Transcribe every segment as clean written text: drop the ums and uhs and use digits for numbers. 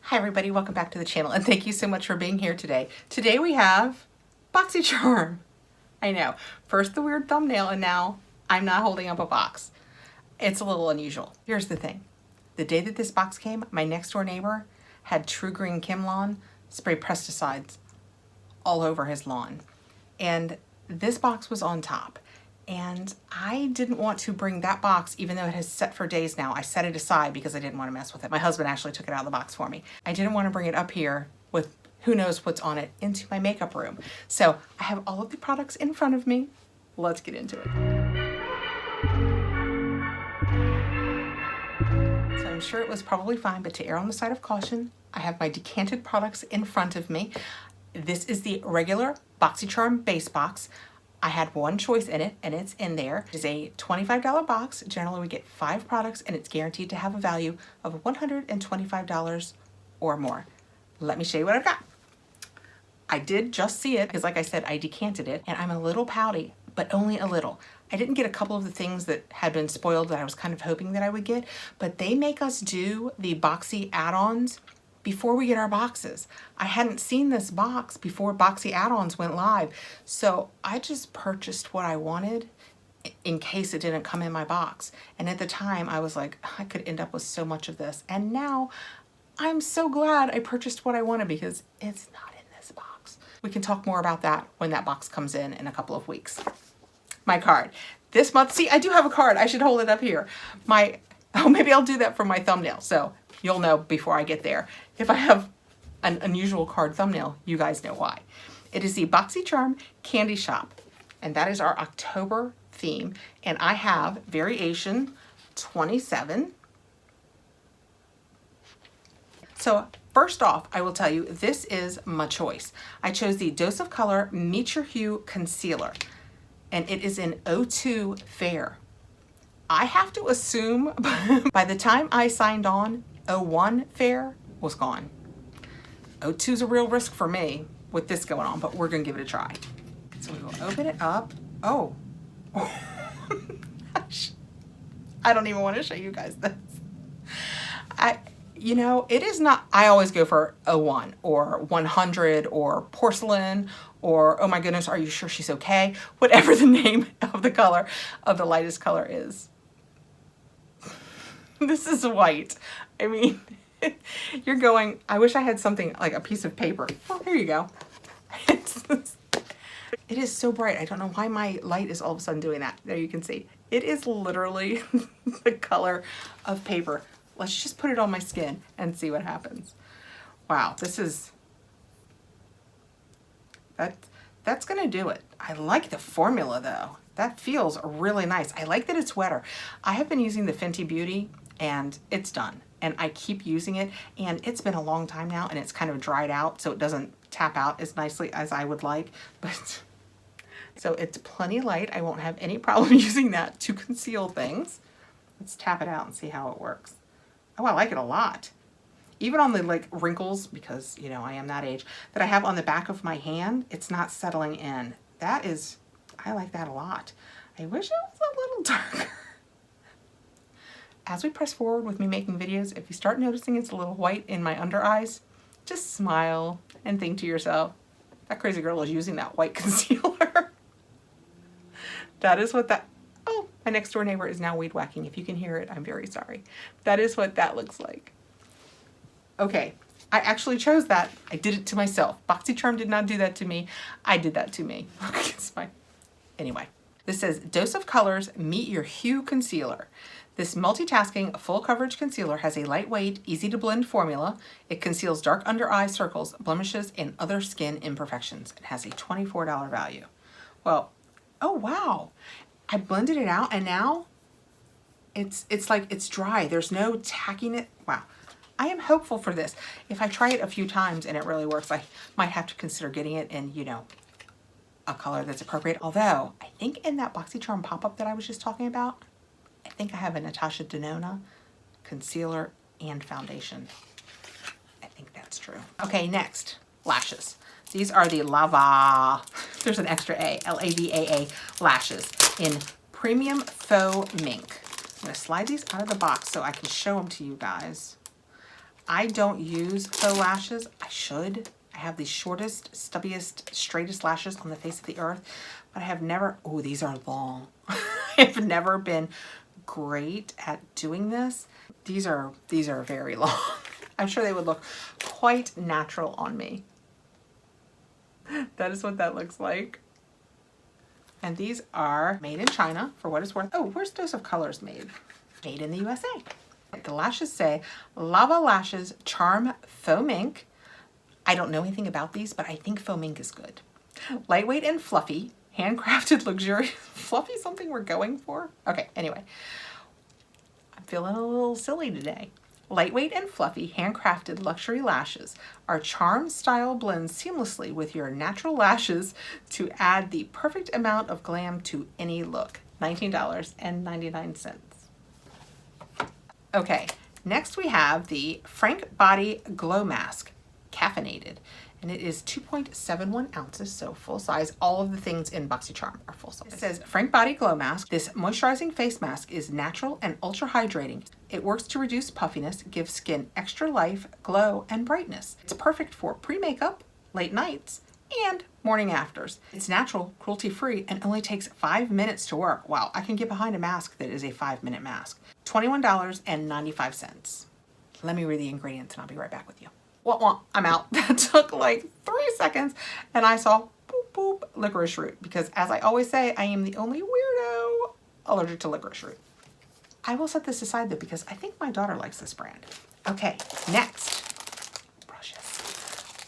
Hi everybody, welcome back to the channel and thank you so much for being here today. Today we have BoxyCharm. I know, first the weird thumbnail and now I'm not holding up a box. It's a little unusual. Here's the thing. The day that this box came, my next door neighbor had True Green Kimlawn spray pesticides all over his lawn. And this box was on top. And I didn't want to bring that box, even though it has set for days now. I set it aside because I didn't want to mess with it. My husband actually took it out of the box for me. I didn't want to bring it up here with who knows what's on it into my makeup room. So I have all of the products in front of me. Let's get into it. So I'm sure it was probably fine, but to err on the side of caution, I have my decanted products in front of me. This is the regular BoxyCharm base box. I had one choice in it and it's in there. It's a $25 box. Generally we get 5 products and it's guaranteed to have a value of $125 or more. Let me show you what I've got. I did just see it because like I said, I decanted it and I'm a little pouty, but only a little. I didn't get a couple of the things that had been spoiled that I was kind of hoping that I would get, but they make us do the Boxy add-ons before we get our boxes. I hadn't seen this box before Boxy add-ons went live, so I just purchased what I wanted in case it didn't come in my box. And at the time I was like, I could end up with so much of this. And now I'm so glad I purchased what I wanted because it's not in this box. We can talk more about that when that box comes in a couple of weeks. My card. This month, see, I do have a card. I should hold it up here. Oh, maybe I'll do that for my thumbnail. So you'll know before I get there. If I have an unusual card thumbnail, you guys know why. It is the BoxyCharm Candy Shop, and that is our October theme. And I have variation 27. So first off, I will tell you, this is my choice. I chose the Dose of Color Meet Your Hue Concealer, and it is in 02 Fair. I have to assume by the time I signed on, 01 Fair was gone. 02 is a real risk for me with this going on, but we're gonna give it a try. So we will open it up. Oh, I don't even want to show you guys this. You know, it is not, I always go for 01 or 100 or porcelain or, oh my goodness, are you sure she's okay? Whatever the name of the color of the lightest color is. This is white. I mean, you're going, I wish I had something like a piece of paper. Well, here you go. It is so bright. I don't know why my light is all of a sudden doing that. There you can see. It is literally the color of paper. Let's just put it on my skin and see what happens. Wow, this is, that's gonna do it. I like the formula though. That feels really nice. I like that it's wetter. I have been using the Fenty Beauty and it's done. And I keep using it and it's been a long time now and it's kind of dried out so it doesn't tap out as nicely as I would like. But so it's plenty light. I won't have any problem using that to conceal things. Let's tap it out and see how it works. Oh, I like it a lot. Even on the like wrinkles, because you know I am that age, that I have on the back of my hand, it's not settling in. That is, I like that a lot. I wish it was a little darker. As we press forward with me making videos, if you start noticing it's a little white in my under eyes, just smile and think to yourself, that crazy girl is using that white concealer. That is what that, oh, my next door neighbor is now weed whacking. If you can hear it, I'm very sorry. That is what that looks like. Okay, I actually chose that. I did it to myself. BoxyCharm did not do that to me. I did that to me. It's fine. Anyway, this says Dose of Colors Meet Your Hue Concealer. This multitasking full coverage concealer has a lightweight, easy to blend formula. It conceals dark under eye circles, blemishes, and other skin imperfections. It has a $24 value. Well, oh wow. I blended it out and now it's like it's dry. There's no tackiness. Wow. I am hopeful for this. If I try it a few times and it really works, I might have to consider getting it in, you know, a color that's appropriate. Although I think in that BoxyCharm pop-up that I was just talking about, I think I have a Natasha Denona concealer and foundation. I think that's true. Okay, next, lashes. These are the Lava, there's an extra A, L-A-V-A-A lashes in Premium Faux Mink. I'm gonna slide these out of the box so I can show them to you guys. I don't use faux lashes. I should. I have the shortest, stubbiest, straightest lashes on the face of the earth, but I have never, oh, these are long. I've never been great at doing this. These are very long. I'm sure they would look quite natural on me. That is what that looks like. And these are made in China, for what it's worth. Oh, where's Dose of Colors made? Made in the USA. The lashes say Lava Lashes Charm Faux Mink. I don't know anything about these, but I think faux mink is good. Lightweight and fluffy, handcrafted luxurious. Fluffy something we're going for? Okay, anyway. I'm feeling a little silly today. Lightweight and fluffy, handcrafted luxury lashes are charm style blends seamlessly with your natural lashes to add the perfect amount of glam to any look. $19.99. Okay, next we have the Frank Body Glow Mask, caffeinated, and it is 2.71 ounces, so full size. All of the things in BoxyCharm are full size. It says Frank Body Glow Mask. This moisturizing face mask is natural and ultra hydrating. It works to reduce puffiness, gives skin extra life, glow, and brightness. It's perfect for pre-makeup, late nights, and morning afters. It's natural, cruelty-free, and only takes 5 minutes to work. Wow, I can get behind a mask that is a 5-minute mask. $21.95. Let me read the ingredients and I'll be right back with you. Wah, I'm out. That took like 3 seconds and I saw boop, boop, licorice root, because as I always say, I am the only weirdo allergic to licorice root. I will set this aside though, because I think my daughter likes this brand. Okay, next, brushes.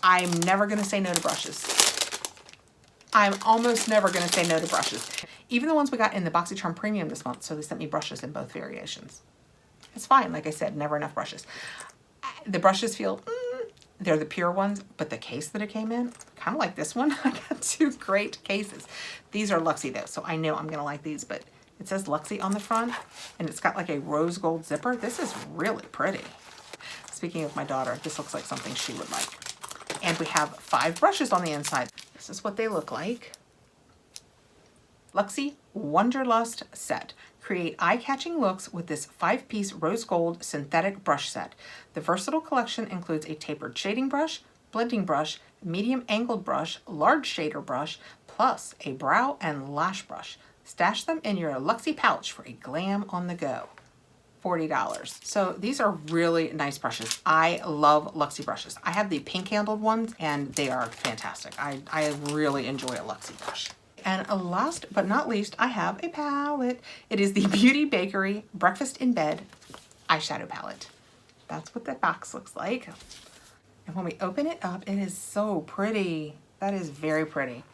I'm never gonna say no to brushes. I'm almost never gonna say no to brushes. Even the ones we got in the BoxyCharm Premium this month, so they sent me brushes in both variations. It's fine, like I said, never enough brushes. The brushes feel, they're the pure ones, but the case that it came in, kind of like this one. I got 2 great cases. These are Luxy though, so I know I'm gonna like these, but it says Luxy on the front, and it's got like a rose gold zipper. This is really pretty. Speaking of my daughter, this looks like something she would like. And we have 5 brushes on the inside. This is what they look like. Luxy Wonderlust Set. Create eye-catching looks with this 5-piece rose gold synthetic brush set. The versatile collection includes a tapered shading brush, blending brush, medium angled brush, large shader brush, plus a brow and lash brush. Stash them in your Luxy pouch for a glam on the go. $40. So these are really nice brushes. I love Luxy brushes. I have the pink handled ones and they are fantastic. I really enjoy a Luxy brush. And last but not least, I have a palette. It is the Beauty Bakery Breakfast in Bed eyeshadow palette. That's what that box looks like. And when we open it up, it is so pretty. That is very pretty.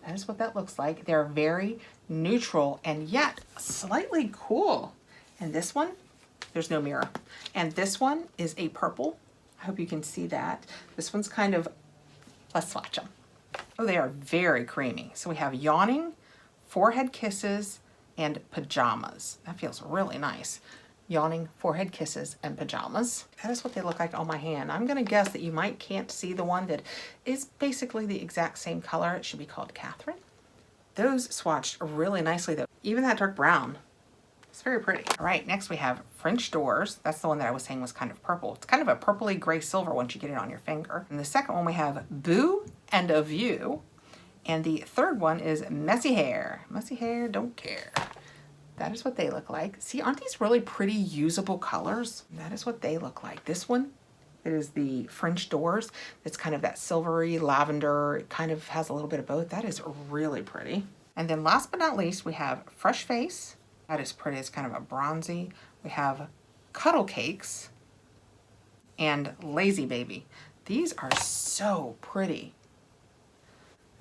That is what that looks like. They're very neutral and yet slightly cool. And this one, there's no mirror. And this one is a purple. I hope you can see that. This one's kind of, let's swatch them. Oh, they are very creamy. So we have Yawning, Forehead Kisses, and Pajamas. That feels really nice. Yawning, Forehead Kisses, and Pajamas. That is what they look like on my hand. I'm gonna guess that you can't see the one that is basically the exact same color. It should be called Kathrin. Those swatched really nicely though. Even that dark brown, it's very pretty. All right, next we have French Doors. That's the one that I was saying was kind of purple. It's kind of a purpley gray silver once you get it on your finger. And the second one we have Boo and A View. And the third one is Messy Hair. Messy Hair, don't care. That is what they look like. See, aren't these really pretty usable colors? That is what they look like. This one is the French Doors. It's kind of that silvery lavender. It kind of has a little bit of both. That is really pretty. And then last but not least, we have Fresh Face. That is pretty. It's kind of a bronzy. We have Cuddle Cakes and Lazy Baby. These are so pretty.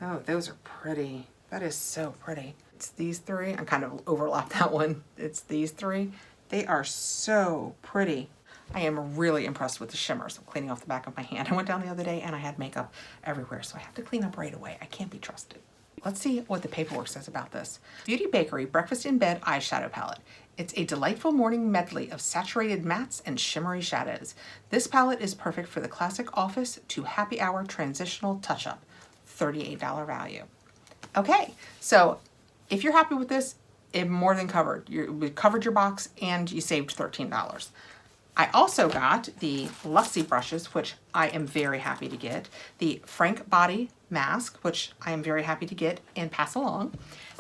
Oh, those are pretty. That is so pretty. It's these 3. I kind of overlapped that one. It's these 3. They are so pretty. I am really impressed with the shimmers. I'm cleaning off the back of my hand. I went down the other day and I had makeup everywhere, so I have to clean up right away. I can't be trusted. Let's see what the paperwork says about this. Beauty Bakery Breakfast in Bed Eyeshadow Palette. It's a delightful morning medley of saturated mattes and shimmery shadows. This palette is perfect for the classic office to happy hour transitional touch-up. $38 value. Okay, so if you're happy with this, it more than covered. We covered your box and you saved $13. I also got the Luxie brushes, which I am very happy to get. The Frank Body mask, which I am very happy to get and pass along.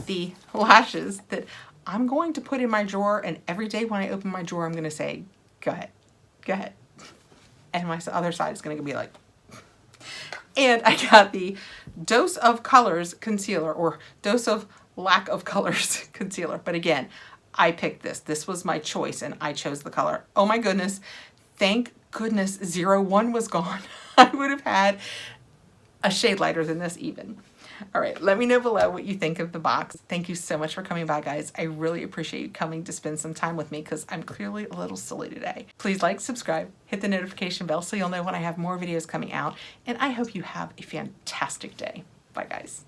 The lashes that I'm going to put in my drawer, and every day when I open my drawer, I'm going to say, go ahead, go ahead. And my other side is going to be like, and I got the Dose of Colors concealer, or Dose of Lack of Colors concealer. But again, I picked this. This was my choice and I chose the color. Oh my goodness. Thank goodness 01 was gone. I would have had a shade lighter than this even. All right, let me know below what you think of the box. Thank you so much for coming by, guys. I really appreciate you coming to spend some time with me because I'm clearly a little silly today. Please like, subscribe, hit the notification bell so you'll know when I have more videos coming out, and I hope you have a fantastic day. Bye, guys.